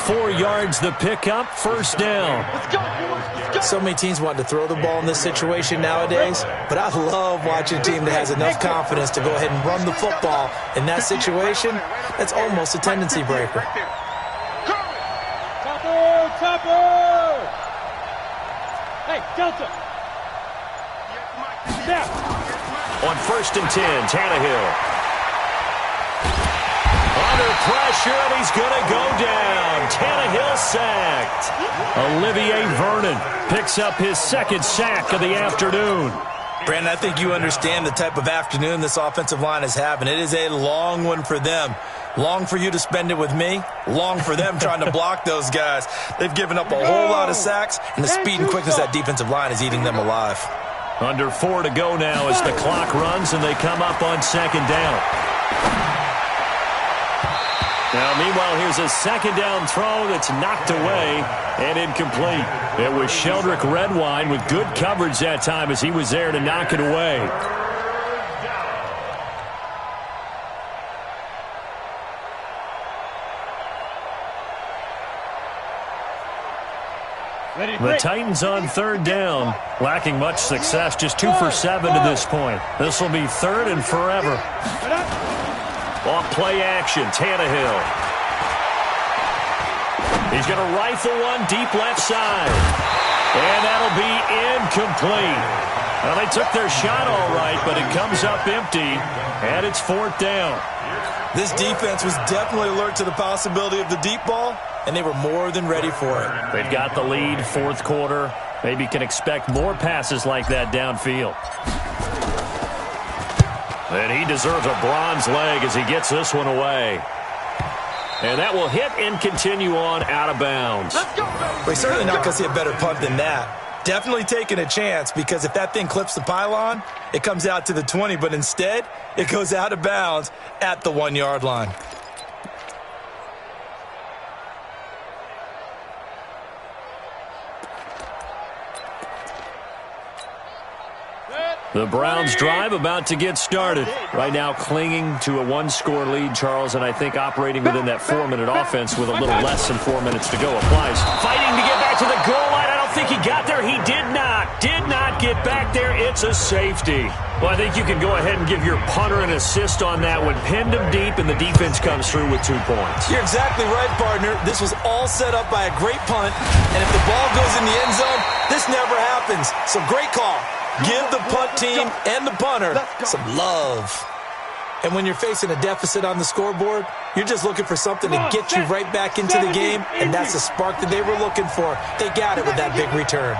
[SPEAKER 1] 4 yards, the pickup, first down.
[SPEAKER 3] So many teams want to throw the ball in this situation nowadays, but I love watching a team that has enough confidence to go ahead and run the football. In that situation, that's almost a tendency breaker.
[SPEAKER 2] Topper! Hey, Delta!
[SPEAKER 1] On 1st and 10, Tannehill. Under pressure, and he's going to go down. Tannehill sacked. Olivier Vernon picks up his 2nd sack of the afternoon.
[SPEAKER 3] Brandon, I think you understand the type of afternoon this offensive line is having. It is a long one for them. Long for you to spend it with me. Long for them trying to block those guys. They've given up a whole lot of sacks, and the speed and quickness of that defensive line is eating them alive.
[SPEAKER 1] Under 4 to go now as the clock runs, and they come up on 2nd down. Now, meanwhile, here's a 2nd down throw that's knocked away and incomplete. It was Sheldrick Redwine with good coverage that time as he was there to knock it away. The Titans on 3rd down, lacking much success, just 2 for 7 to this point. This will be 3rd and forever. Off play action, Tannehill. He's going to rifle one deep left side. And that'll be incomplete. Well, they took their shot all right, but it comes up empty, and it's 4th down.
[SPEAKER 3] This defense was definitely alert to the possibility of the deep ball, and they were more than ready for it.
[SPEAKER 1] They've got the lead, 4th quarter. Maybe can expect more passes like that downfield. And he deserves a bronze leg as he gets this one away. And that will hit and continue on out of bounds.
[SPEAKER 3] We're certainly not going to see a better punt than that. Definitely taking a chance, because if that thing clips the pylon, it comes out to the 20, but instead, it goes out of bounds at the 1-yard line.
[SPEAKER 1] The Browns drive about to get started. Right now clinging to a 1-score lead, Charles, and I think operating within that 4-minute offense with a little less than 4 minutes to go applies. Fighting to get back to the goal line. I don't think he got there. He did not get back there. It's a safety. Well, I think you can go ahead and give your punter an assist on that one. Pinned him deep, and the defense comes through with 2 points.
[SPEAKER 3] You're exactly right, partner. This was all set up by a great punt, and if the ball goes in the end zone, this never happens. So great call. Give the punt team and the punter some love. And when you're facing a deficit on the scoreboard, you're just looking for something to get you right back into the game, and that's the spark that they were looking for. They got it with that big return.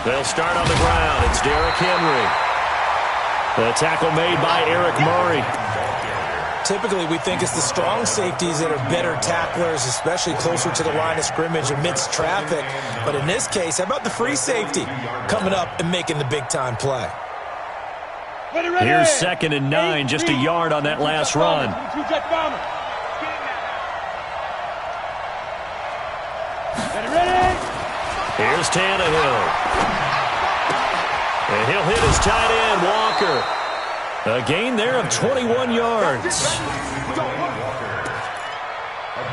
[SPEAKER 1] They'll start on the ground. It's Derrick Henry. The tackle made by Eric Murray.
[SPEAKER 3] Typically, we think it's the strong safeties that are better tacklers, especially closer to the line of scrimmage amidst traffic. But in this case, how about the free safety coming up and making the big-time play?
[SPEAKER 1] Here's 2nd and 9, just a yard on that last run. Here's Tannehill. And he'll hit his tight end, Walker. A gain there of 21 yards.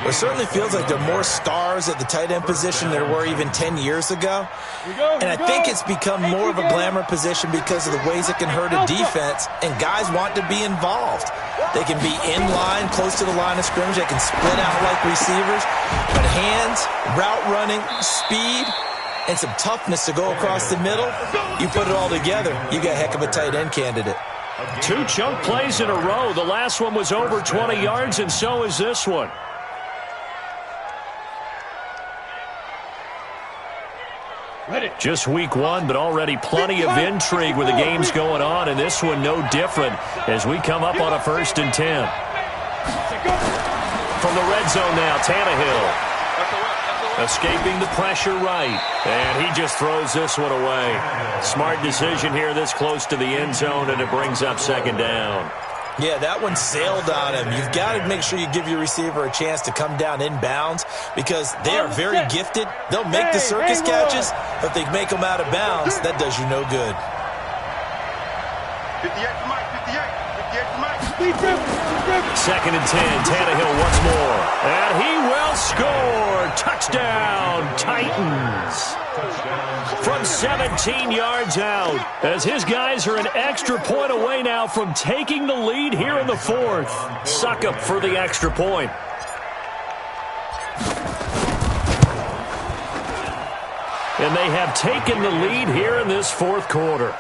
[SPEAKER 3] It certainly feels like there are more stars at the tight end position than there were even 10 years ago. And I think it's become more of a glamour position because of the ways it can hurt a defense, and guys want to be involved. They can be in line, close to the line of scrimmage. They can split out like receivers. But hands, route running, speed, and some toughness to go across the middle, you put it all together, you got a heck of a tight end candidate.
[SPEAKER 1] 2 chunk plays in a row. The last one was over 20 yards, and so is this one. Just week 1, but already plenty of intrigue with the games going on, and this one no different as we come up on a 1st and 10. From the red zone now, Tannehill. Escaping the pressure right, and he just throws this one away. Smart decision here this close to the end zone, and it brings up 2nd down.
[SPEAKER 3] Yeah, that one sailed on him. You've got to make sure you give your receiver a chance to come down inbounds because they are very gifted. They'll make the circus catches, but if they make them out of bounds, that does you no good.
[SPEAKER 6] 58 to Mike, 58 to Mike.
[SPEAKER 1] 2nd and 10, Tannehill once more. And he will score. Touchdown, Titans. From 17 yards out, as his guys are an extra point away now from taking the lead here in the 4th. Succop for the extra point. And they have taken the lead here in this 4th quarter.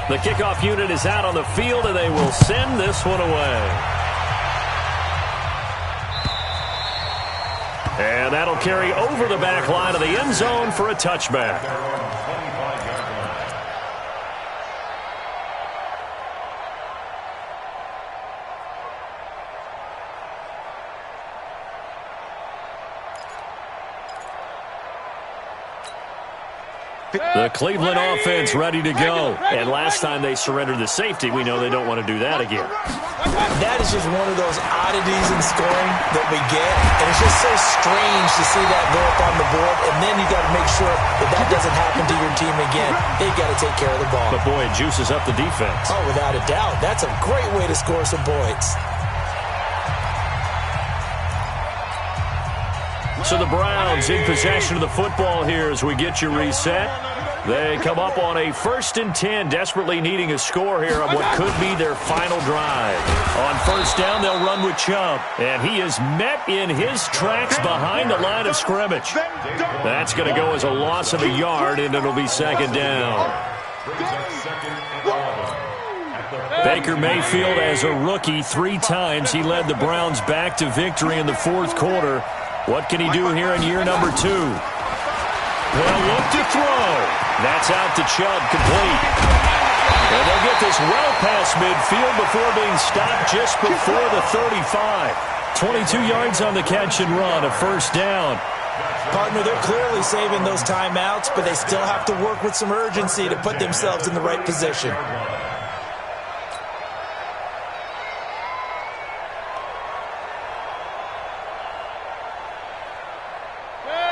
[SPEAKER 1] The kickoff unit is out on the field, and they will send this one away. And that'll carry over the back line of the end zone for a touchback. The Cleveland offense ready to go. And last time they surrendered the safety, we know they don't want to do that again.
[SPEAKER 3] That is just one of those oddities in scoring that we get. And it's just so strange to see that go up on the board. And then you got to make sure that that doesn't happen to your team again. They've got to take care of the ball.
[SPEAKER 1] But, boy, it juices up the defense.
[SPEAKER 3] Oh, without a doubt. That's a great way to score some points.
[SPEAKER 1] So the Browns in possession of the football here as we get you reset. They come up on a 1st and 10, desperately needing a score here on what could be their final drive. On 1st down, they'll run with Chubb, and he is met in his tracks behind the line of scrimmage. That's going to go as a loss of a yard, and it'll be 2nd down. Baker Mayfield, as a rookie, 3 times he led the Browns back to victory in the 4th quarter. What can he do here in year number 2? They'll look to throw. That's out to Chubb, complete. And they'll get this well past midfield before being stopped just before the 35. 22 yards on the catch and run, a 1st down.
[SPEAKER 3] Partner, they're clearly saving those timeouts, but they still have to work with some urgency to put themselves in the right position.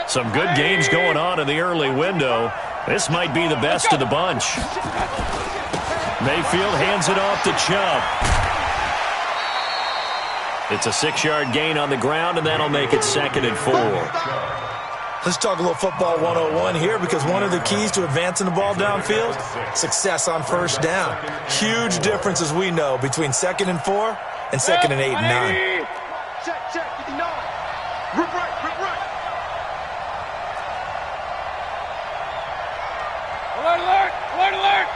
[SPEAKER 1] Some good games going on in the early window. This might be the best of the bunch. Mayfield hands it off to Chubb. It's a 6-yard gain on the ground, and that'll make it 2nd and 4.
[SPEAKER 3] Let's talk a little football 101 here, because one of the keys to advancing the ball downfield, success on 1st down. Huge difference, as we know, between 2nd and 4 and 2nd and 8 and 9.
[SPEAKER 6] Check, 59.
[SPEAKER 5] Alert, alert!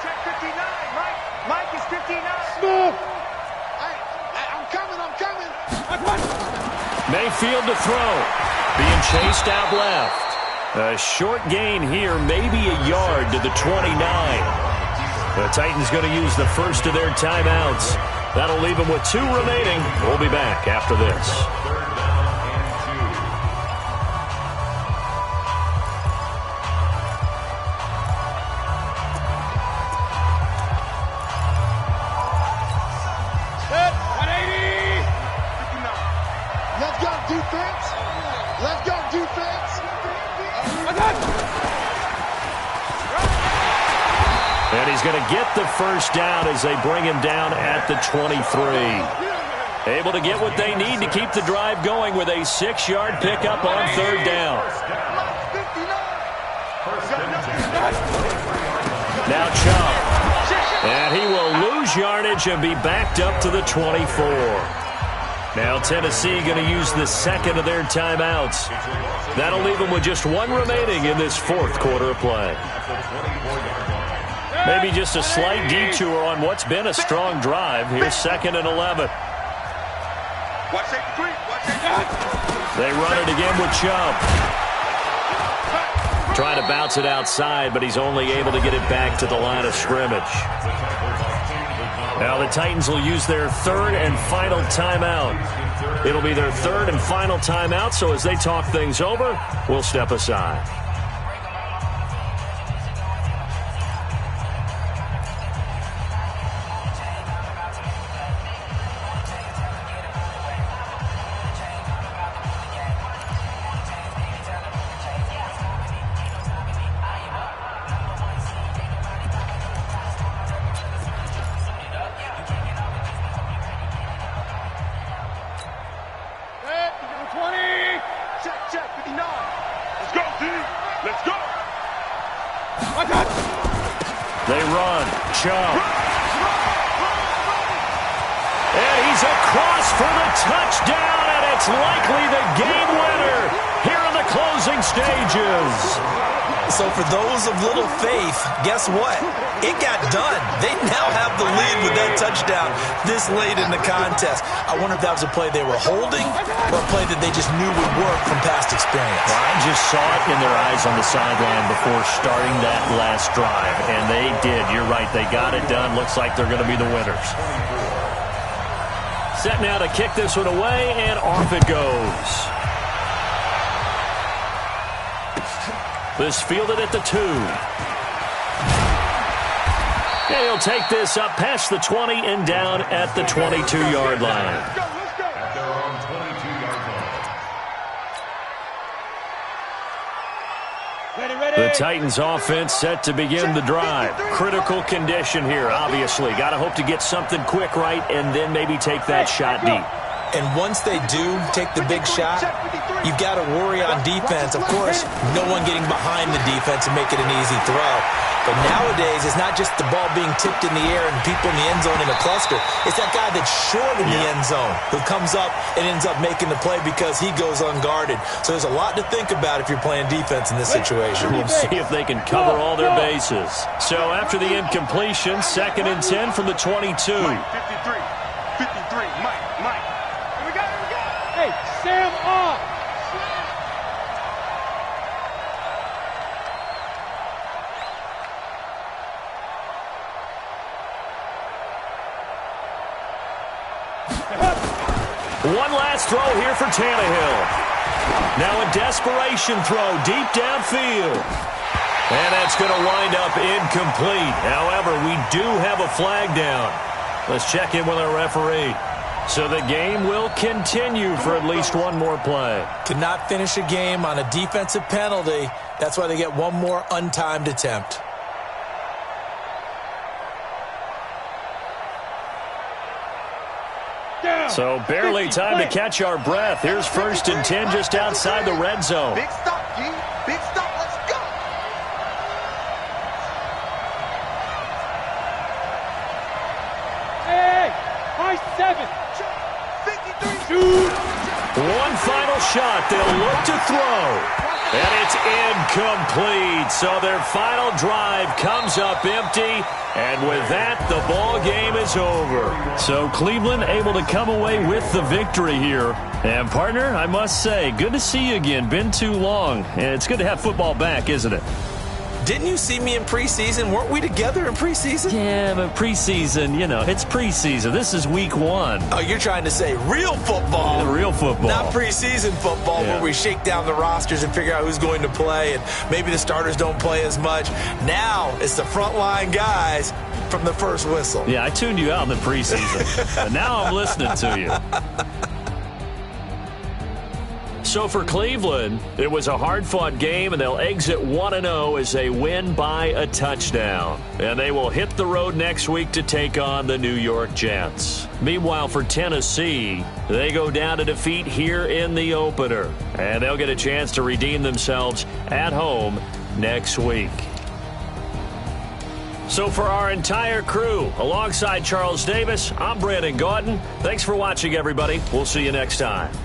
[SPEAKER 6] Check 59, Mike. Mike is 59.
[SPEAKER 7] Smooth. I'm coming.
[SPEAKER 1] Mayfield to throw. Being chased out left. A short gain here, maybe a yard to the 29. The Titans going to use the first of their timeouts. That'll leave them with 2 remaining. We'll be back after this. And he's going to get the first down as they bring him down at the 23. Able to get what they need to keep the drive going with a 6-yard pickup on 3rd down. Now Chubb. And he will lose yardage and be backed up to the 24. Now Tennessee going to use the second of their timeouts. That'll leave them with just 1 remaining in this 4th quarter of play. Maybe just a slight detour on what's been a strong drive. Here's 2nd and 11. They run it again with Chubb. Trying to bounce it outside, but he's only able to get it back to the line of scrimmage. Now the Titans will use their 3rd and final timeout. It'll be their 3rd and final timeout, so as they talk things over, we'll step aside. They run. Chubb. And he's across for the touchdown, and it's likely the game winner here in the closing stages.
[SPEAKER 3] So for those of little faith, guess what? It got done. They now have the lead with that touchdown this late in the contest. I wonder if that was a play they were holding or a play that they just knew would work from past experience.
[SPEAKER 1] Well, I just saw it in their eyes on the sideline before starting that last drive, and they did. You're right. They got it done. Looks like they're going to be the winners. Set now to kick this one away, and off it goes. This fielded at the 2. And he'll take this up past the 20 and down at the 22-yard line.
[SPEAKER 4] At their own 22-yard line.
[SPEAKER 1] The Titans offense set to begin the drive. Critical condition here, obviously. Got to hope to get something quick right and then maybe take that shot deep.
[SPEAKER 3] And once they do take the big shot, you've got to worry on defense. Of course, no one getting behind the defense and make it an easy throw. But nowadays, it's not just the ball being tipped in the air and people in the end zone in a cluster. It's that guy that's short in the end zone who comes up and ends up making the play because he goes unguarded. So there's a lot to think about if you're playing defense in this situation.
[SPEAKER 1] We'll see if they can cover all their bases. So after the incompletion, 2nd and 10 from the 22.
[SPEAKER 6] 53, Mike. Here we go.
[SPEAKER 2] Hey, Sam off.
[SPEAKER 1] One last throw here for Tannehill. Now a desperation throw deep downfield. And that's going to wind up incomplete. However, we do have a flag down. Let's check in with our referee. So the game will continue for at least one more play.
[SPEAKER 3] Cannot finish a game on a defensive penalty. That's why they get one more untimed attempt.
[SPEAKER 1] So barely time to catch our breath. Here's 1st and 10 just outside the red zone.
[SPEAKER 6] Big stop, G. Big stop. Let's go.
[SPEAKER 2] Hey, high 7.
[SPEAKER 6] 53.
[SPEAKER 2] Shoot.
[SPEAKER 1] One final shot. They'll look to throw. And it's incomplete. So their final drive comes up empty. And with that, the ball game is over. So Cleveland able to come away with the victory here. And, partner, I must say, good to see you again. Been too long. And it's good to have football back, isn't it?
[SPEAKER 3] Didn't you see me in preseason? Weren't we together in preseason?
[SPEAKER 1] Yeah, but preseason, it's preseason. This is week 1.
[SPEAKER 3] Oh, you're trying to say real football.
[SPEAKER 1] Yeah, real football.
[SPEAKER 3] Not preseason football where we shake down the rosters and figure out who's going to play, and maybe the starters don't play as much. Now it's the frontline guys from the first whistle.
[SPEAKER 1] Yeah, I tuned you out in the preseason. But now I'm listening to you. So for Cleveland, it was a hard-fought game, and they'll exit 1-0 as they win by a touchdown. And they will hit the road next week to take on the New York Jets. Meanwhile, for Tennessee, they go down to defeat here in the opener. And they'll get a chance to redeem themselves at home next week. So for our entire crew, alongside Charles Davis, I'm Brandon Gaudin. Thanks for watching, everybody. We'll see you next time.